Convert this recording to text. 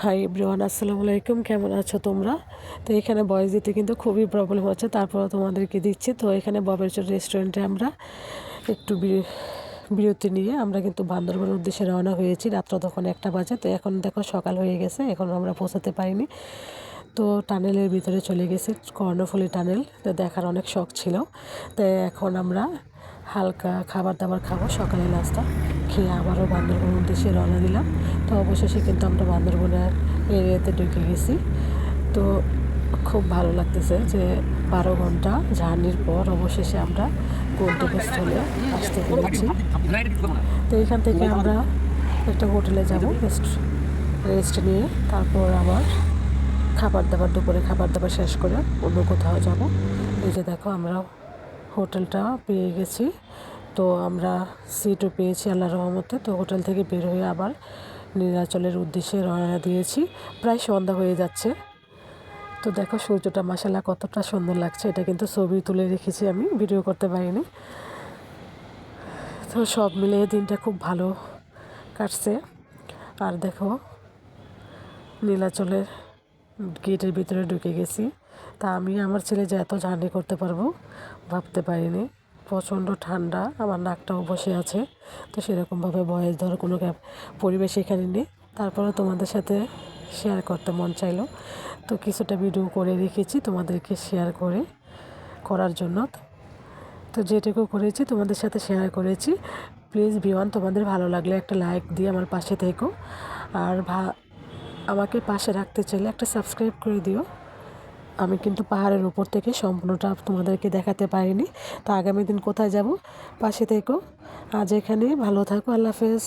Hi everyone, আসসালামু আলাইকুম। কেমন আছো তোমরা? তো এখানে ভয়েস দিতে কিন্তু খুবই প্রবলেম হচ্ছে, তারপরে তোমাদেরকে দিচ্ছি। তো এখানে ববের চর রেস্টুরেন্টে আমরা একটু বিরতি নিয়ে আমরা কিন্তু বান্দরবানের উদ্দেশ্যে রওনা হয়েছি। রাত্র তখন 1টা বাজে। তো এখন দেখো সকাল হয়ে গেছে, এখন আমরা পৌঁছাতে পারিনি। তো টানেলের ভিতরে চলে গেছি, কর্ণফুলী টানেল। তো দেখার অনেক শখ ছিল। তো এখন আমরা হালকা খাবার দাবার খাবো, সকালে নাস্তা খেয়ে আবারও বান্দরবনের উদ্দেশ্যে রওনা দিলাম। তো অবশেষে কিন্তু আমরা বান্দরবনের এরিয়াতে ঢুকে গেছি। তো খুব ভালো লাগতেছে যে 12 ঘন্টা জার্নির পর অবশেষে আমরা গন্তব্যস্থলে আসতে পেরেছি। তো এখান থেকে আমরা একটা হোটেলে যাব, রেস্ট নিয়ে তারপর আবার দুপুরে খাবার দাবার শেষ করে অন্য কোথাও যাব। এই যে দেখো আমরা হোটেলটা পেয়ে গেছি। তো আমরা সিটও পেয়েছি আল্লাহর রহমতে। তো হোটেল থেকে বের হয়ে আবার নীলাচলের উদ্দেশ্যে রওনা দিয়েছি। প্রায় সন্ধ্যা হয়ে যাচ্ছে। তো দেখো সূর্যটা মাশাআল্লাহ কতটা সুন্দর লাগছে। এটা কিন্তু ছবি তুলে রেখেছি, আমি ভিডিও করতে পারিনি। তো সব মিলিয়ে দিনটা খুব ভালো কাটছে। আর দেখো নীলাচলের গেটের ভিতরে ঢুকে গেছি। তা আমি আমার ছেলে যে এত জার্নি করতে পারবো ভাবতে পারিনি। প্রচণ্ড ঠান্ডা, আমার নাকটাও বসে আছে। তো সেরকমভাবে ভয়েস ধর কোনো পরিবেশ এখানে নেই, তারপরে তোমাদের সাথে শেয়ার করতে মন চাইলো। তো কিছুটা ভিডিও করে রেখেছি তোমাদেরকে করার জন্য। তো যেটুকু করেছি তোমাদের সাথে শেয়ার করেছি। প্লিজ ভিওয়ান, তোমাদের ভালো লাগলে একটা লাইক দিয়ে আমার পাশে থেকো। আর আমাকে পাশে রাখতে চাইলে একটা সাবস্ক্রাইব করে দিও। আমি কিন্তু পাহাড়ের উপর থেকে সম্পূর্ণটা তোমাদেরকে দেখাতে পারিনি। তো আগামী দিন কোথায় যাব পাশে থেকো। আজ এখানে ভালো থাকো, আল্লাহ হাফেজ।